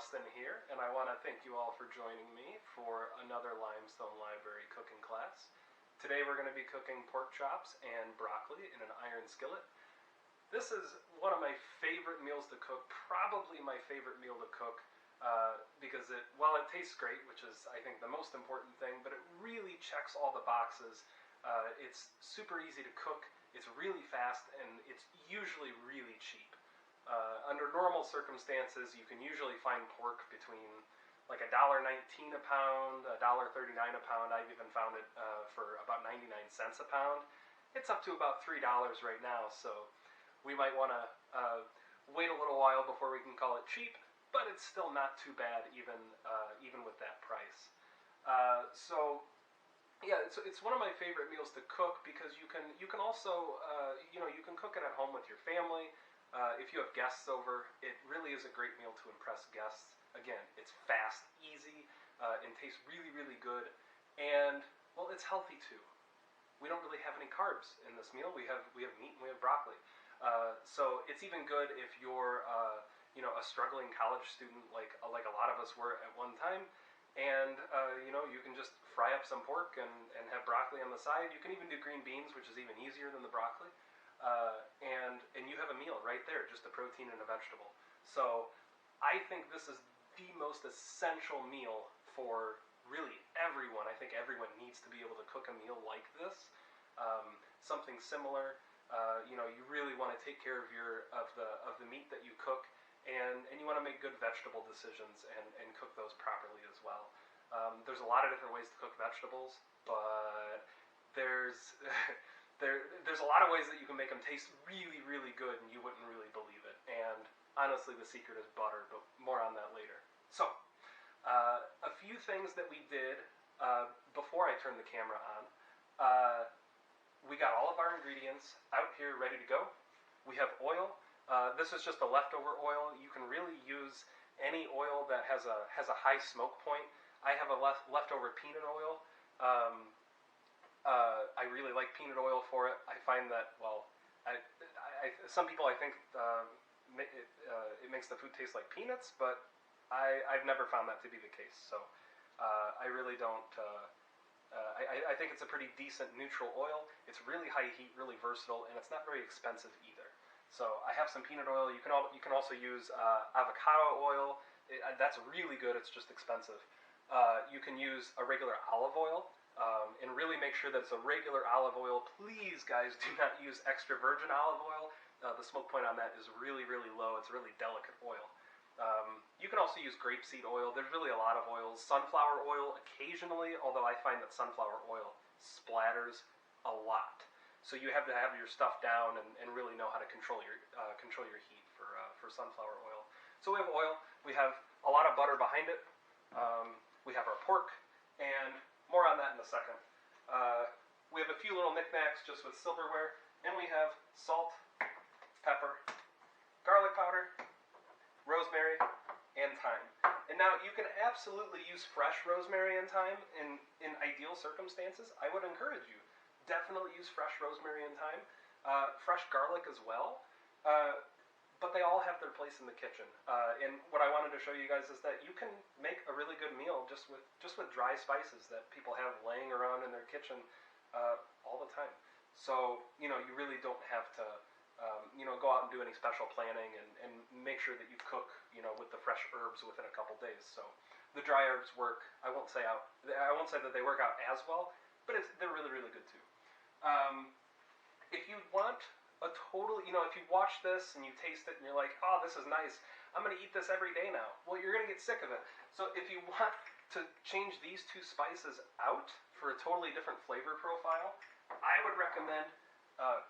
Austin here, and I want to thank you all for joining me for another Limestone Library cooking class. Today we're going to be cooking pork chops and broccoli in an iron skillet. This is one of my favorite meals to cook, probably my favorite meal to cook, because while it tastes great, which is I think the most important thing, but it really checks all the boxes. It's super easy to cook, it's really fast, and it's usually really cheap. Under normal circumstances, you can usually find pork between like $1.19 a pound, $1.39 a pound. I've even found it for about 99 cents a pound. It's up to about $3 right now, so we might want to wait a little while before we can call it cheap, but it's still not too bad even with that price. Yeah, it's one of my favorite meals to cook because you can also you can cook it at home with your family. If you have guests over, it really is a great meal to impress guests. Again, it's fast, easy, and tastes really, really good. And, well, it's healthy too. We don't really have any carbs in this meal. We have meat and we have broccoli. So it's even good if you're a struggling college student like a lot of us were at one time. And you can just fry up some pork and have broccoli on the side. You can even do green beans, which is even easier than the broccoli. And you have a meal right there, just a protein and a vegetable. So I think this is the most essential meal for really everyone. I think everyone needs to be able to cook a meal like this. Something similar. You really want to take care of the meat that you cook, and you want to make good vegetable decisions and cook those properly as well. There's a lot of different ways to cook vegetables, but there's there's a lot of ways that you can make them taste really, really good, and you wouldn't really believe it. And honestly, the secret is butter, but more on that later. So, a few things that we did before I turned the camera on. We got all of our ingredients out here ready to go. We have oil. This is just a leftover oil. You can really use any oil that has a high smoke point. I have a leftover peanut oil. I really like peanut oil for it. I find that, well, some people I think it makes the food taste like peanuts, but I've never found that to be the case. So I really don't. I think it's a pretty decent neutral oil. It's really high heat, really versatile, and it's not very expensive either. So I have some peanut oil. You can also use avocado oil. That's really good. It's just expensive. You can use a regular olive oil. And really make sure that it's a regular olive oil. Please, guys, do not use extra virgin olive oil. The smoke point on that is really, really low. It's a really delicate oil. You can also use grapeseed oil. There's really a lot of oils. Sunflower oil occasionally, although I find that sunflower oil splatters a lot. So you have to have your stuff down and really know how to control your heat for sunflower oil. So we have oil. We have a lot of butter behind it. We have our pork, and more on that in a second. We have a few little knickknacks just with silverware, and we have salt, pepper, garlic powder, rosemary, and thyme. And now you can absolutely use fresh rosemary and thyme in ideal circumstances. I would encourage you. Definitely use fresh rosemary and thyme. Fresh garlic as well. But they all have their place in the kitchen. And what I wanted to show you guys is that you can make a really good meal just with dry spices that people have laying around in their kitchen all the time. So you really don't have to go out and do any special planning and make sure that you cook with the fresh herbs within a couple days. So the dry herbs work. I won't say that they work out as well, but they're really, really good too. If you want if you watch this and you taste it and you're like, oh, this is nice, I'm going to eat this every day now. Well, you're going to get sick of it. So if you want to change these two spices out for a totally different flavor profile, I would recommend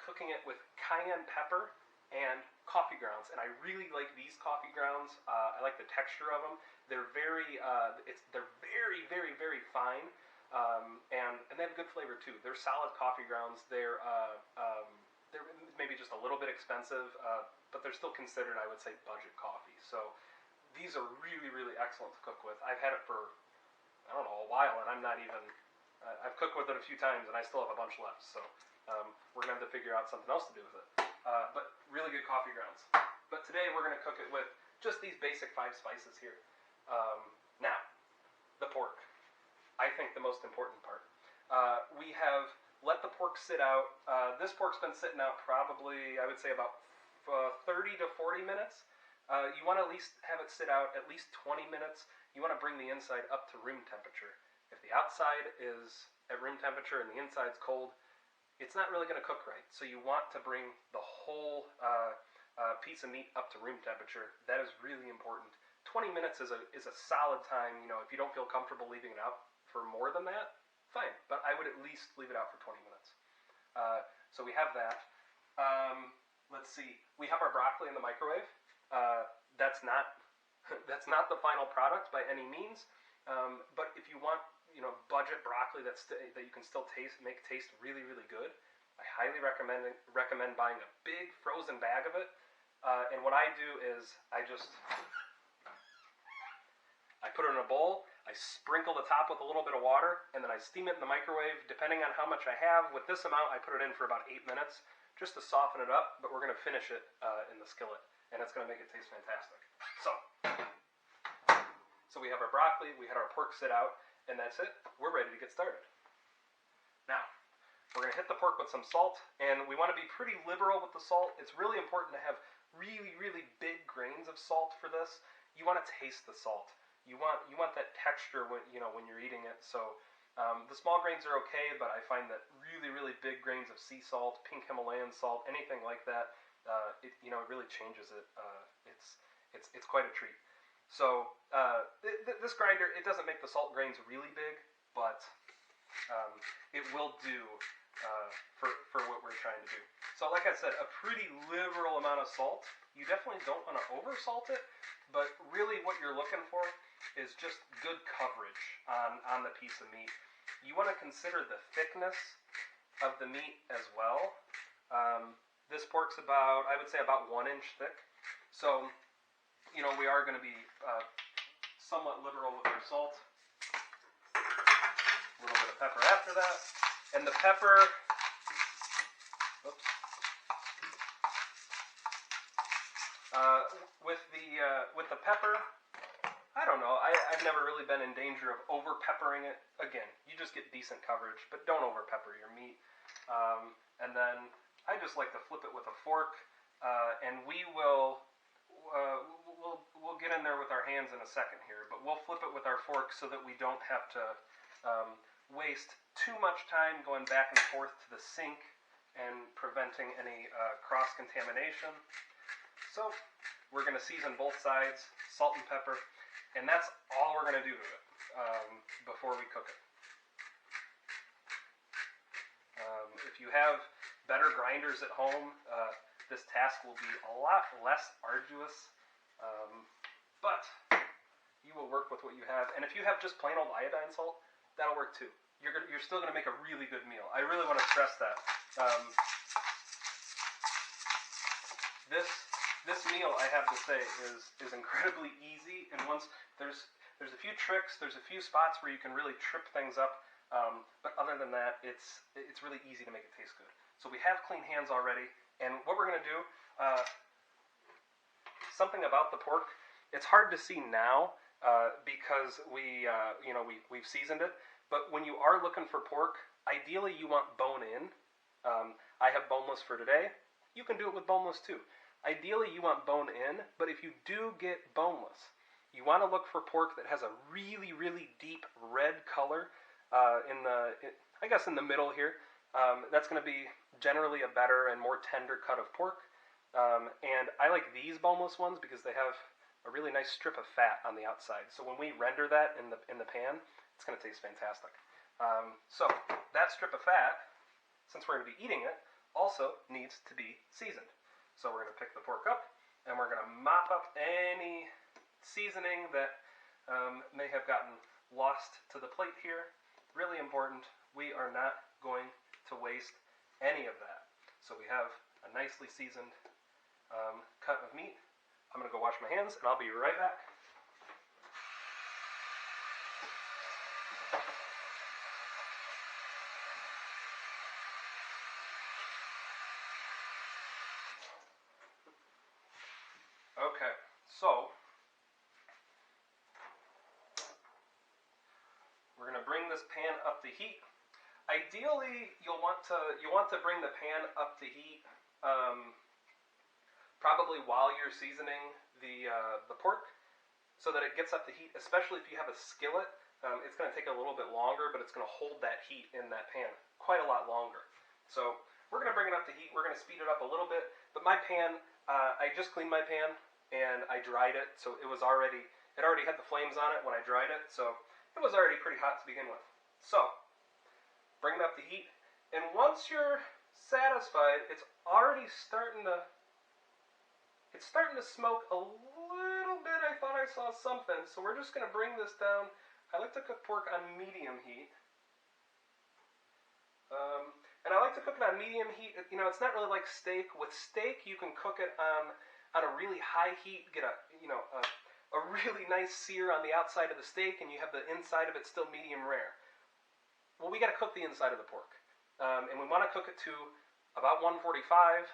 cooking it with cayenne pepper and coffee grounds. And I really like these coffee grounds. I like the texture of them. They're very, very, very fine. And they have good flavor too. They're solid coffee grounds. They're maybe just a little bit expensive, but they're still considered, I would say, budget coffee. So these are really, really excellent to cook with. I've had it for, I don't know, a while, and I'm not even, I've cooked with it a few times, and I still have a bunch left. So we're going to have to figure out something else to do with it. But really good coffee grounds. But today we're going to cook it with just these basic 5 spices here. Now, the pork. I think the most important part. We have let the pork sit out. This pork's been sitting out probably, I would say, about 30 to 40 minutes. You want to at least have it sit out at least 20 minutes. You want to bring the inside up to room temperature. If the outside is at room temperature and the inside's cold, it's not really going to cook right. So you want to bring the whole piece of meat up to room temperature. That is really important. 20 minutes is a solid time. You know, if you don't feel comfortable leaving it out for more than that, fine. But I would at least leave it out for 20 minutes. So we have that. Let's see. We have our broccoli in the microwave. That's not the final product by any means. But if you want, you know, budget broccoli that you can still make taste really, really good, I highly recommend buying a big frozen bag of it. And what I do is I put it in a bowl. I sprinkle the top with a little bit of water, and then I steam it in the microwave. Depending on how much I have, with this amount, I put it in for about 8 minutes just to soften it up. But we're going to finish it in the skillet, and it's going to make it taste fantastic. So we have our broccoli, we had our pork sit out, and that's it. We're ready to get started. Now, we're going to hit the pork with some salt, and we want to be pretty liberal with the salt. It's really important to have really, really big grains of salt for this. You want to taste the salt. You want that texture when you're eating it. So the small grains are okay, but I find that really, really big grains of sea salt, pink Himalayan salt, anything like that, it really changes it. It's quite a treat. So this grinder, it doesn't make the salt grains really big, but it will do for what we're trying to do. So like I said, a pretty liberal amount of salt. You definitely don't want to over-salt it, but really what you're looking for is just good coverage on the piece of meat. You want to consider the thickness of the meat as well. This pork's I would say about 1 inch thick. So, you know, we are going to be somewhat liberal with our salt. A little bit of pepper after that. And the pepper, with the pepper, I don't know. I've never really been in danger of over peppering it. Again, you just get decent coverage, but don't over pepper your meat. And then I just like to flip it with a fork, and we'll get in there with our hands in a second here, but we'll flip it with our fork so that we don't have to waste too much time going back and forth to the sink and preventing any cross-contamination. So we're going to season both sides, salt and pepper, and that's all we're going to do to it before we cook it. If you have better grinders at home, this task will be a lot less arduous, but you will work with what you have. And if you have just plain old iodine salt, that'll work too. You're still going to make a really good meal. I really want to stress that. This meal, I have to say, is incredibly easy. And once there's a few tricks, there's a few spots where you can really trip things up. But other than that, it's really easy to make it taste good. So we have clean hands already. And what we're going to do, something about the pork, it's hard to see now because we've seasoned it. But when you are looking for pork, ideally you want bone in. I have boneless for today. You can do it with boneless too. Ideally you want bone in, but if you do get boneless, you want to look for pork that has a really, really deep red color in the middle here. That's going to be generally a better and more tender cut of pork. And I like these boneless ones because they have a really nice strip of fat on the outside. So when we render that in the pan, it's going to taste fantastic. So that strip of fat, since we're going to be eating it, also needs to be seasoned. So we're going to pick the pork up, and we're going to mop up any seasoning that may have gotten lost to the plate here. Really important, we are not going to waste any of that. So we have a nicely seasoned cut of meat. I'm going to go wash my hands, and I'll be right back. Okay, so this pan up to heat. Ideally, you'll want to bring the pan up to heat probably while you're seasoning the pork, so that it gets up to heat. Especially if you have a skillet, it's going to take a little bit longer, but it's going to hold that heat in that pan quite a lot longer. So we're going to bring it up to heat. We're going to speed it up a little bit. But my pan, I just cleaned my pan and I dried it, so it already had the flames on it when I dried it, so it was already pretty hot to begin with. So bring it up to heat, and once you're satisfied, it's starting to smoke a little bit. I thought I saw something, so we're just going to bring this down. I like to cook pork on medium heat. And I like to cook it on medium heat. You know, it's not really like steak. With steak, you can cook it on a really high heat, get a really nice sear on the outside of the steak, and you have the inside of it still medium rare. Well, we got to cook the inside of the pork, and we want to cook it to about 145,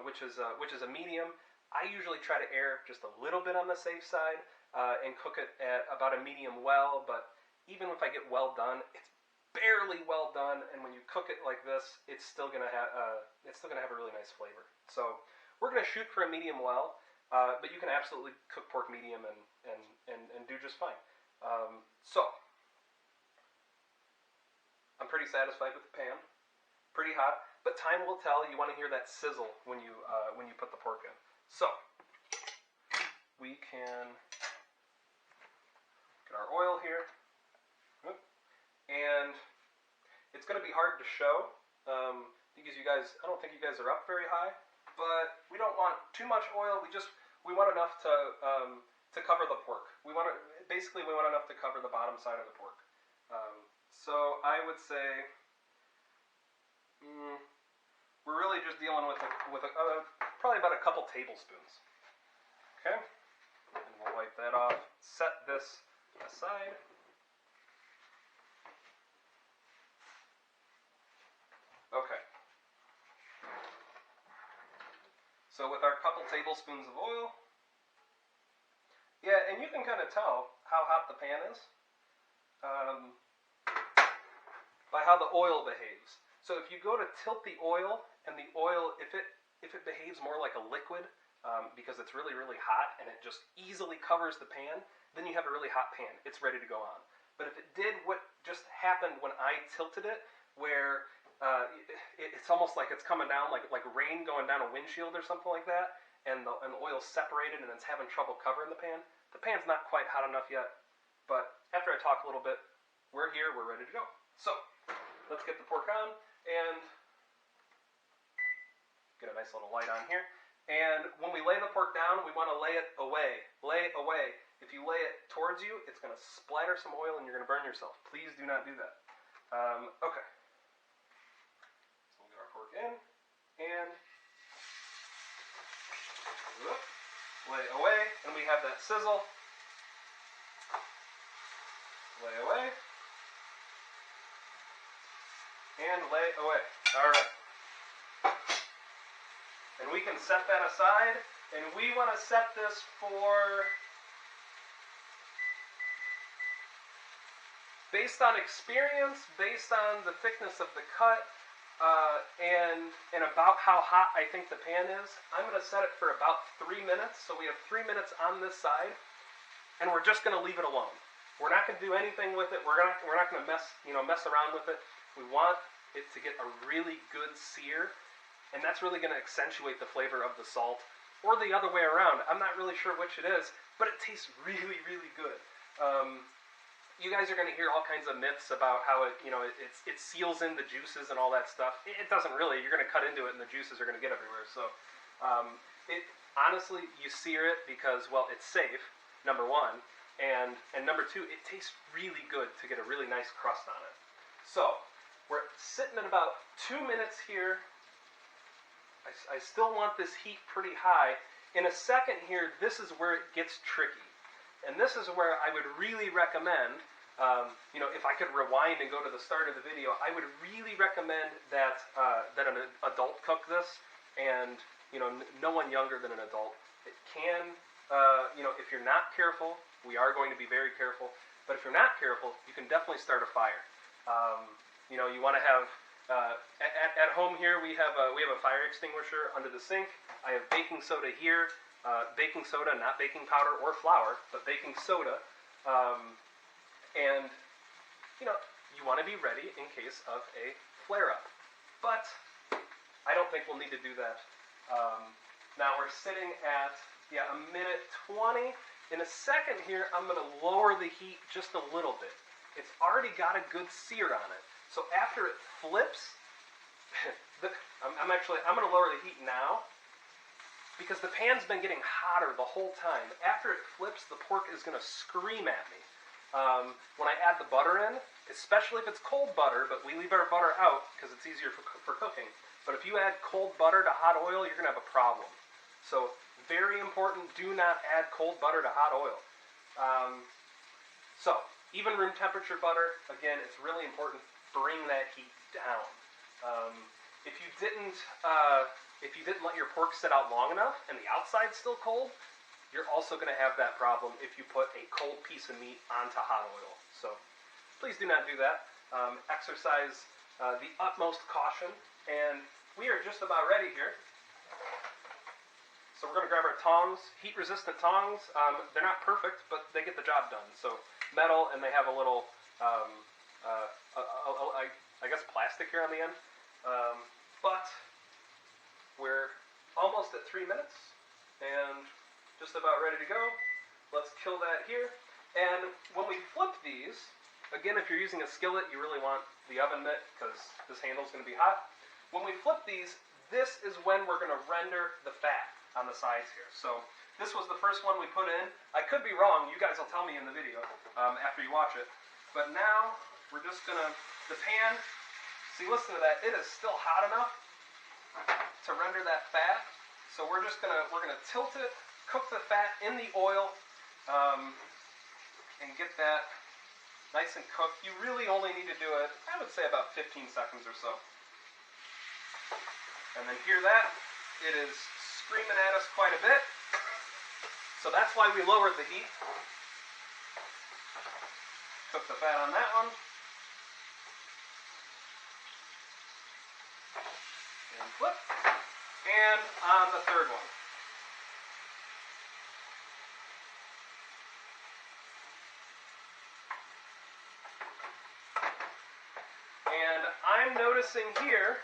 which is a medium. I usually try to err just a little bit on the safe side and cook it at about a medium well. But even if I get well done, it's barely well done, and when you cook it like this, it's still gonna have a really nice flavor. So we're gonna shoot for a medium well, but you can absolutely cook pork medium and do just fine. So I'm pretty satisfied with the pan. Pretty hot, but time will tell. You want to hear that sizzle when you put the pork in. So we can get our oil here, and it's going to be hard to show because I don't think you guys are up very high, but we don't want too much oil. We want enough to cover the pork. We want enough to cover the bottom side of the pork. So I would say we're really just dealing with probably about a couple tablespoons. Okay, and we'll wipe that off. Set this aside. Okay. So with our couple tablespoons of oil, yeah, and you can kind of tell how hot the pan is by how the oil behaves. So if you go to tilt the oil, and the oil, if it behaves more like a liquid, because it's really, really hot and it just easily covers the pan, then you have a really hot pan. It's ready to go on. But if it did what just happened when I tilted it, where it's almost like it's coming down like rain going down a windshield or something like that, and the oil's separated and it's having trouble covering the pan's not quite hot enough yet. But after I talk a little bit, we're here, we're ready to go. So let's get the pork on and get a nice little light on here. And when we lay the pork down, we want to lay it away. Lay it away. If you lay it towards you, it's going to splatter some oil and you're going to burn yourself. Please do not do that. Okay. So we'll get our pork in and lay away, and we have that sizzle. Lay away and lay away. All right. And we can set that aside, and we want to set this for, based on experience, based on the thickness of the cut, and about how hot I think the pan is, I'm going to set it for about 3 minutes. So we have 3 minutes on this side, and we're just going to leave it alone. We're not going to do anything with it. We're not going to mess around with it. We want it to get a really good sear, and that's really going to accentuate the flavor of the salt, or the other way around. I'm not really sure which it is, but it tastes really, really good. You guys are going to hear all kinds of myths about how it seals in the juices and all that stuff. It doesn't really. You're going to cut into it, and the juices are going to get everywhere. So, honestly, you sear it because, well, it's safe, number one, and number two, it tastes really good to get a really nice crust on it. So, we're sitting at about 2 minutes here. I still want this heat pretty high. In a second here, this is where it gets tricky. And this is where I would really recommend, if I could rewind and go to the start of the video, I would really recommend that an adult cook this, and no one younger than an adult. It can if you're not careful, we are going to be very careful, but if you're not careful, you can definitely start a fire. You want to have, at home here, we have a fire extinguisher under the sink. I have baking soda here, baking soda, not baking powder or flour, but baking soda, and, you want to be ready in case of a flare-up. But I don't think we'll need to do that. Now we're sitting at, a minute 20. In a second here, I'm going to lower the heat just a little bit. It's already got a good sear on it. So after it flips, I'm going to lower the heat now because the pan's been getting hotter the whole time. After it flips, the pork is going to scream at me. When I add the butter in, especially if it's cold butter, but we leave our butter out because it's easier for cooking. But if you add cold butter to hot oil, you're going to have a problem. So very important, do not add cold butter to hot oil. So even room temperature butter, again, it's really important. Bring that heat down. If you didn't let your pork sit out long enough and the outside's still cold, you're also going to have that problem if you put a cold piece of meat onto hot oil. So please do not do that. Exercise the utmost caution. And we are just about ready here. So we're going to grab our tongs, heat-resistant tongs. They're not perfect, but they get the job done. So metal, and they have a little, I guess, plastic here on the end. But we're almost at 3 minutes, and just about ready to go. Let's kill that here. And when we flip these, again, if you're using a skillet, you really want the oven mitt because this handle's going to be hot. When we flip these, this is when we're going to render the fat on the sides here. So this was the first one we put in. I could be wrong. You guys will tell me in the video after you watch it. But now we're just going to, the pan, see, listen to that. It is still hot enough to render that fat. So we're going to tilt it, cook the fat in the oil, and get that nice and cooked. You really only need to do it, I would say, about 15 seconds or so. And then hear that. It is screaming at us quite a bit. So that's why we lowered the heat. Cook the fat on that one. And flip. And on the third one. And I'm noticing here,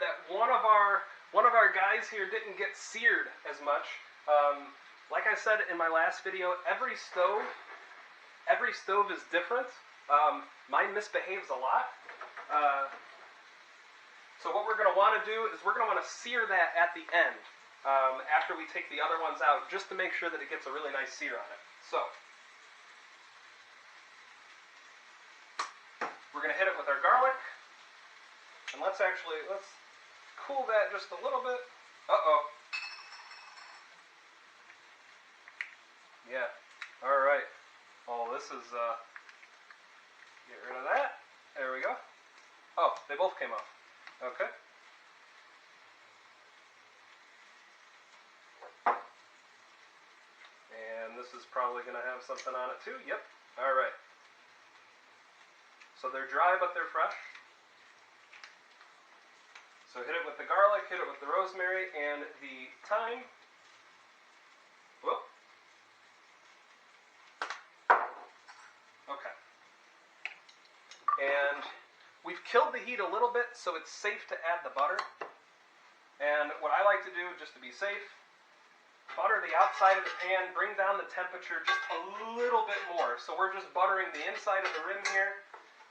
that one of our guys here didn't get seared as much. Like I said in my last video, every stove is different. Mine misbehaves a lot. So what we're going to want to do is we're going to want to sear that at the end after we take the other ones out, just to make sure that it gets a really nice sear on it. So we're going to hit it with our garlic. And let's cool that just a little bit. Uh-oh. Yeah. All right. Oh, this is, get rid of that. There we go. Oh, they both came off. Okay. And this is probably going to have something on it too. Yep. All right. So they're dry, but they're fresh. So hit it with the garlic, hit it with the rosemary, and the thyme. Whoop. Okay. And we've killed the heat a little bit, so it's safe to add the butter. And what I like to do, just to be safe, butter the outside of the pan, bring down the temperature just a little bit more. So we're just buttering the inside of the rim here,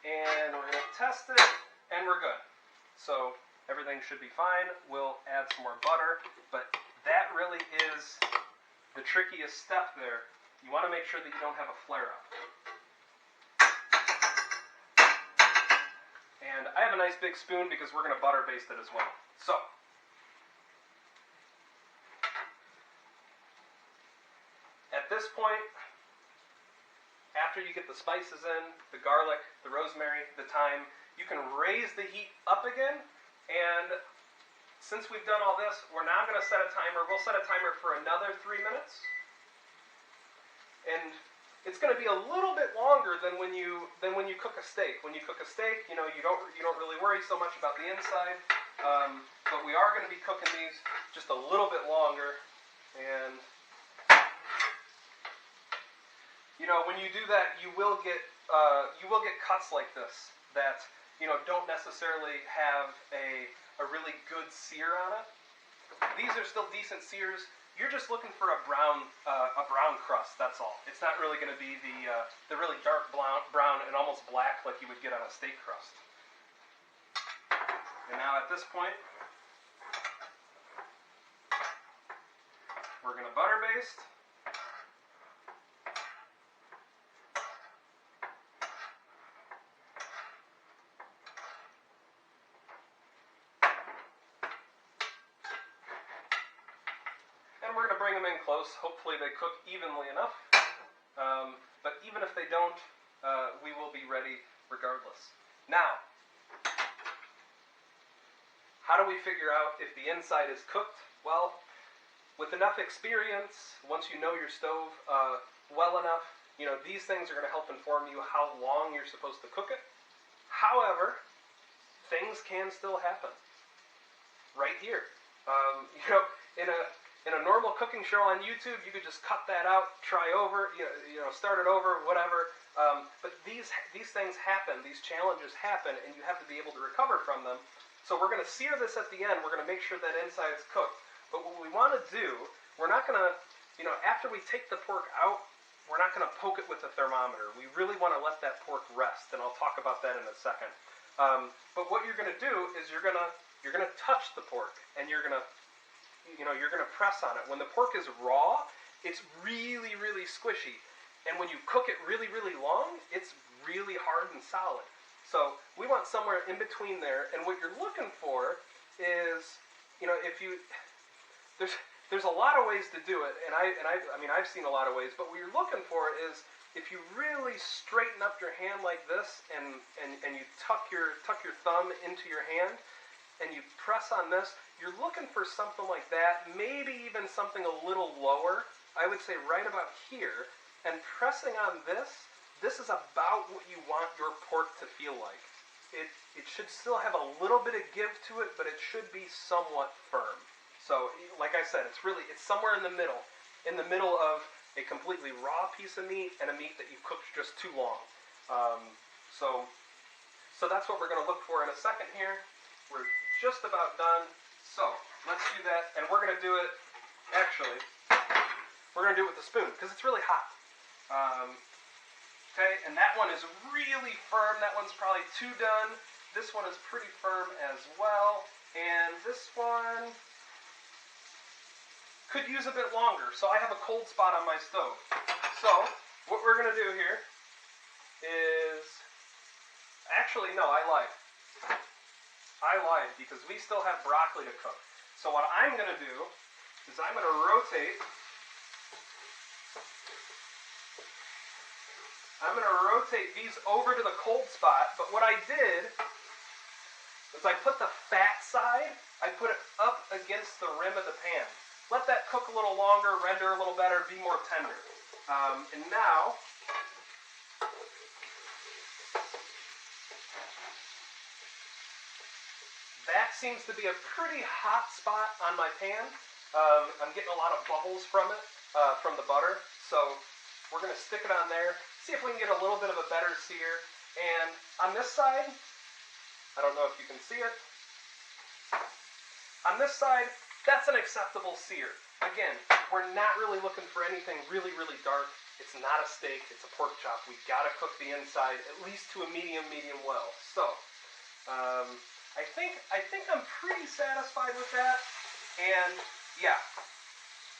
and we're going to test it, and we're good. So everything should be fine. We'll add some more butter, but that really is the trickiest step there. You want to make sure that you don't have a flare-up. And I have a nice big spoon because we're going to butter baste it as well. So at this point, after after you get the spices in, the garlic, the rosemary, the thyme, you can raise the heat up again. And since we've done all this, we're now going to set a timer. We'll set a timer for another 3 minutes. And it's going to be a little bit longer than when you cook a steak. When you cook a steak, you don't really worry so much about the inside. But we are going to be cooking these just a little bit longer. And when you do that, you will get cuts like this that don't necessarily have a really good sear on it. These are still decent sears. You're just looking for a brown crust. That's all. It's not really going to be the really dark brown and almost black like you would get on a steak crust. And now at this point, we're going to butter baste. And we're going to bring them in close. Hopefully they cook evenly enough. But even if they don't, we will be ready regardless. Now, how do we figure out if the inside is cooked? Well, with enough experience, once you know your stove well enough, these things are going to help inform you how long you're supposed to cook it. However, things can still happen. Right here. In a normal cooking show on YouTube, you could just cut that out, try over, start it over, whatever. But these things happen, these challenges happen, and you have to be able to recover from them. So we're going to sear this at the end. We're going to make sure that inside's cooked. But what we want to do, we're not going to, after we take the pork out, we're not going to poke it with the thermometer. We really want to let that pork rest, and I'll talk about that in a second. But what you're going to do is you're going to touch the pork, and you're going to press on it. When the pork is raw, it's really, really squishy. And when you cook it really, really long, it's really hard and solid. So we want somewhere in between there. And what you're looking for is, there's a lot of ways to do it. And I've seen a lot of ways. But what you're looking for is if you really straighten up your hand like this, and you tuck your thumb into your hand, and you press on this, you're looking for something like that, maybe even something a little lower. I would say right about here. And pressing on this is about what you want your pork to feel like. It should still have a little bit of give to it, but it should be somewhat firm. So, like I said, it's somewhere in the middle of a completely raw piece of meat and a meat that you cooked just too long. So that's what we're going to look for in a second here. We're just about done. So let's do that, and we're going to do it. Actually, we're going to do it with a spoon because it's really hot. Okay, and that one is really firm. That one's probably too done. This one is pretty firm as well. And this one could use a bit longer. So I have a cold spot on my stove. So what we're going to do here is... Actually, no, I lied. Because we still have broccoli to cook. So what I'm going to do is I'm going to rotate... these over to the cold spot, but what I did is I put the fat side, I put it up against the rim of the pan. Let that cook a little longer, render a little better, be more tender. And now, that seems to be a pretty hot spot on my pan. I'm getting a lot of bubbles from it, from the butter, so we're going to stick it on there. See if we can get a little bit of a better sear. And on this side, I don't know if you can see it. On this side, that's an acceptable sear. Again, we're not really looking for anything really, really dark. It's not a steak, it's a pork chop. We've got to cook the inside at least to a medium well. So, I think I'm pretty satisfied with that. And yeah,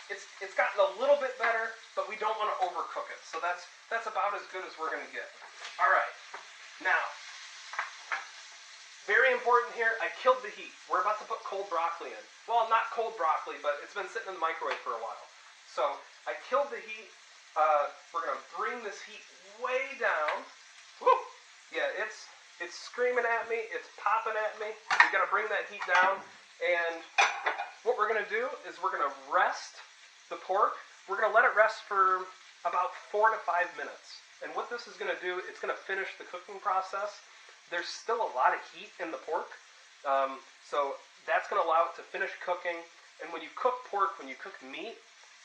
it's gotten a little bit better, but we don't want to overcook it. So that's about as good as we're going to get. All right, now, very important here, I killed the heat. We're about to put cold broccoli in. Well, not cold broccoli, but it's been sitting in the microwave for a while. So I killed the heat, We're gonna bring this heat way down. Woo! Yeah, it's screaming at me. It's popping at me. We gotta bring that heat down. And what we're gonna do is we're gonna rest the pork. We're gonna let it rest for about 4 to 5 minutes. And what this is gonna do, it's gonna finish the cooking process. There's still a lot of heat in the pork, so that's gonna allow it to finish cooking. And when you cook pork, when you cook meat,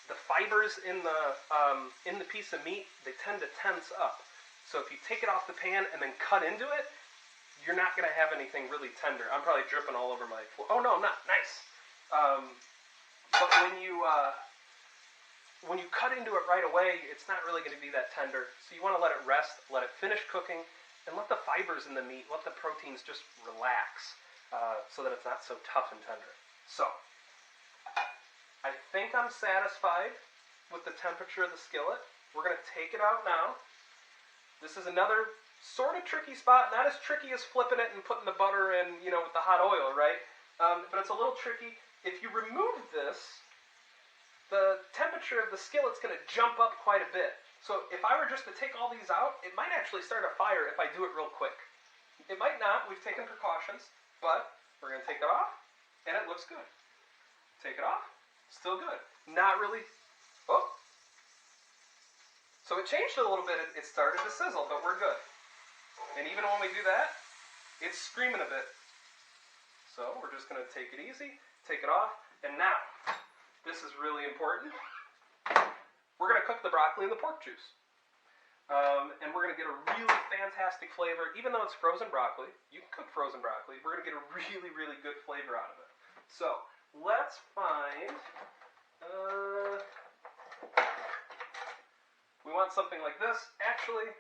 the fibers in the piece of meat, they tend to tense up. So if you take it off the pan and then cut into it, you're not going to have anything really tender. I'm probably dripping all over my floor. Oh no, I'm not. Nice. But when you cut into it right away, it's not really going to be that tender. So you want to let it rest, let it finish cooking, and let the fibers in the meat, let the proteins just relax, so that it's not so tough and tender. So I think I'm satisfied with the temperature of the skillet. We're going to take it out now. This is another sort of tricky spot, not as tricky as flipping it and putting the butter in, with the hot oil, right? But it's a little tricky. If you remove this, the temperature of the skillet's going to jump up quite a bit. So if I were just to take all these out, it might actually start a fire if I do it real quick. It might not. We've taken precautions, but we're going to take it off, and it looks good. Take it off, still good. Not really. Oh. So it changed a little bit. It started to sizzle, but we're good. And even when we do that, it's screaming a bit. So we're just going to take it easy, take it off, and now, this is really important. We're going to cook the broccoli in the pork juice. And we're going to get a really fantastic flavor. Even though it's frozen broccoli, you can cook frozen broccoli, we're going to get a really, really good flavor out of it. So let's find, we want something like this. Actually,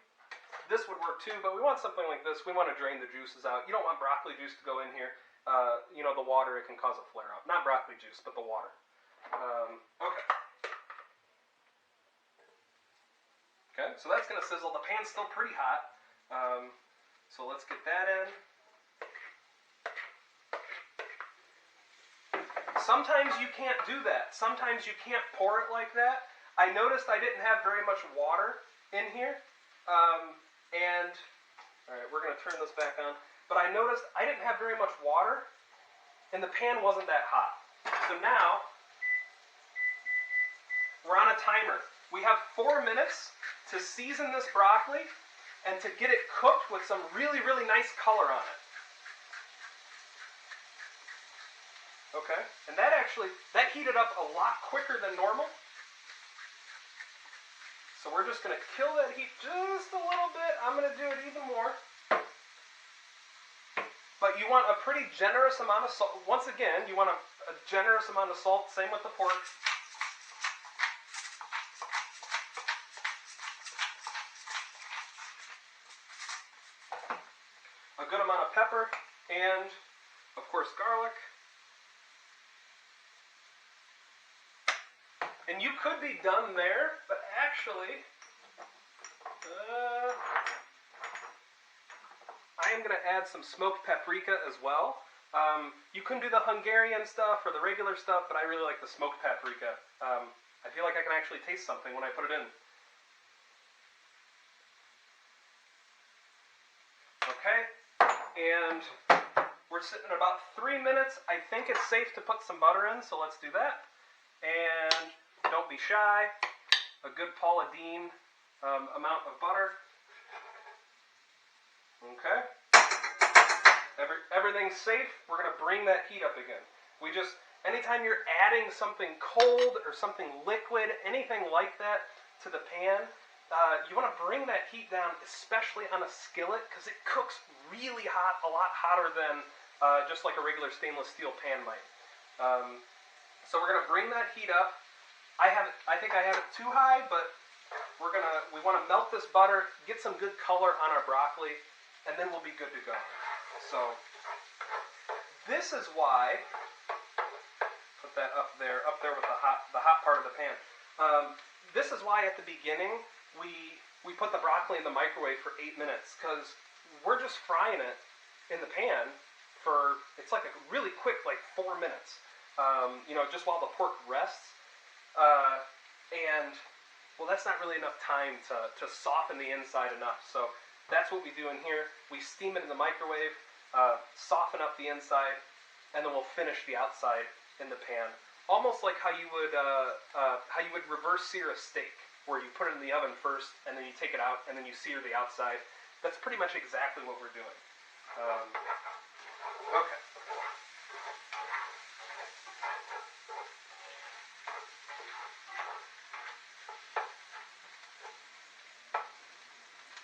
this would work too, but we want something like this. We want to drain the juices out. You don't want broccoli juice to go in here. The water, it can cause a flare-up. Not broccoli juice, but the water. Okay. Okay, so that's going to sizzle. The pan's still pretty hot. So let's get that in. Sometimes you can't do that. Sometimes you can't pour it like that. I noticed I didn't have very much water in here. All right, we're going to turn this back on. But I noticed I didn't have very much water, and the pan wasn't that hot. So now, we're on a timer. We have 4 minutes to season this broccoli and to get it cooked with some really, really nice color on it. Okay, and that heated up a lot quicker than normal. So we're just going to kill that heat just a little bit. I'm going to do it even more. But you want a pretty generous amount of salt. Once again, you want a generous amount of salt. Same with the pork. A good amount of pepper. And, of course, garlic. And you could be done there, but actually, I am going to add some smoked paprika as well. You can do the Hungarian stuff or the regular stuff, but I really like the smoked paprika. I feel like I can actually taste something when I put it in. Okay, and we're sitting at about 3 minutes. I think it's safe to put some butter in, so let's do that. And don't be shy. A good Paula Deen amount of butter. Okay. Everything's safe. We're going to bring that heat up again. Anytime you're adding something cold or something liquid, anything like that to the pan, you want to bring that heat down, especially on a skillet, because it cooks really hot, a lot hotter than just like a regular stainless steel pan might. So we're going to bring that heat up. I think I have it too high, but we want to melt this butter, get some good color on our broccoli, and then we'll be good to go. So this is why, put that up there with the hot part of the pan. This is why at the beginning we put the broccoli in the microwave for 8 minutes, because we're just frying it in the pan it's like a really quick, like 4 minutes. Just while the pork rests. And well, that's not really enough time to soften the inside enough. So that's what we do in here. We steam it in the microwave, soften up the inside, and then we'll finish the outside in the pan. Almost like how you would reverse sear a steak, where you put it in the oven first, and then you take it out, and then you sear the outside. That's pretty much exactly what we're doing. Okay.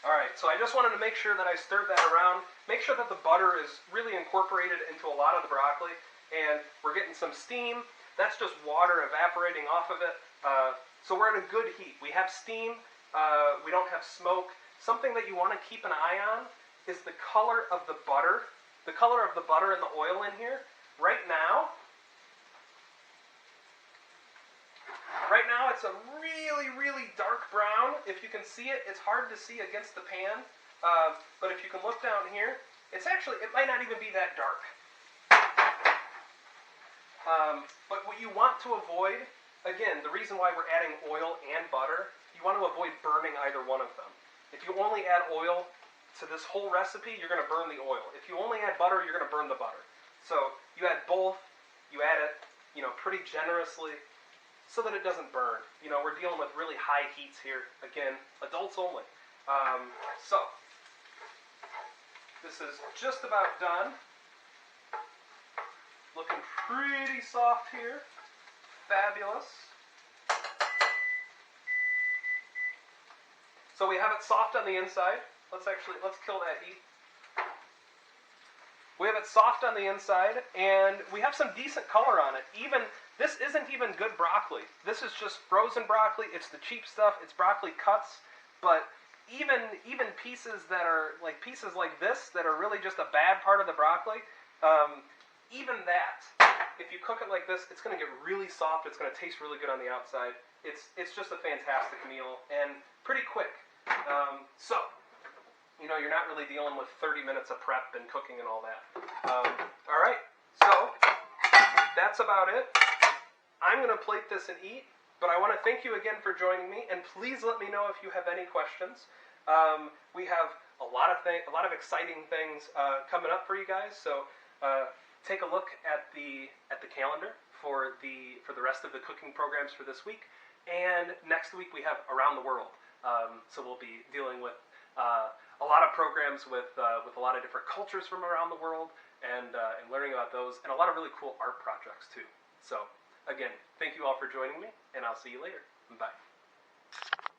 Alright, so I just wanted to make sure that I stirred that around. Make sure that the butter is really incorporated into a lot of the broccoli. And we're getting some steam. That's just water evaporating off of it. So we're at a good heat. We have steam. We don't have smoke. Something that you want to keep an eye on is the color of the butter. The color of the butter and the oil in here. Right now it's a really, really dark brown. If you can see it, it's hard to see against the pan. But if you can look down here, it might not even be that dark. But what you want to avoid, again, the reason why we're adding oil and butter, you want to avoid burning either one of them. If you only add oil to this whole recipe, you're going to burn the oil. If you only add butter, you're going to burn the butter. So you add both, you add it, pretty generously, so that it doesn't burn. We're dealing with really high heats here. Again, adults only. So, this is just about done. Looking pretty soft here. Fabulous. So we have it soft on the inside. Let's kill that heat. We have it soft on the inside, and we have some decent color on it. This isn't even good broccoli. This is just frozen broccoli. It's the cheap stuff. It's broccoli cuts. But even pieces pieces like this that are really just a bad part of the broccoli, even that, if you cook it like this, it's going to get really soft. It's going to taste really good on the outside. It's just a fantastic meal and pretty quick. So, you're not really dealing with 30 minutes of prep and cooking and all that. All right, so that's about it. I'm going to plate this and eat, but I want to thank you again for joining me, and please let me know if you have any questions. We have a lot of exciting things coming up for you guys, so take a look at the calendar for the rest of the cooking programs for this week. And next week we have Around the World, so we'll be dealing with a lot of programs with a lot of different cultures from around the world, and learning about those, and a lot of really cool art projects too. So again, thank you all for joining me, and I'll see you later. Bye.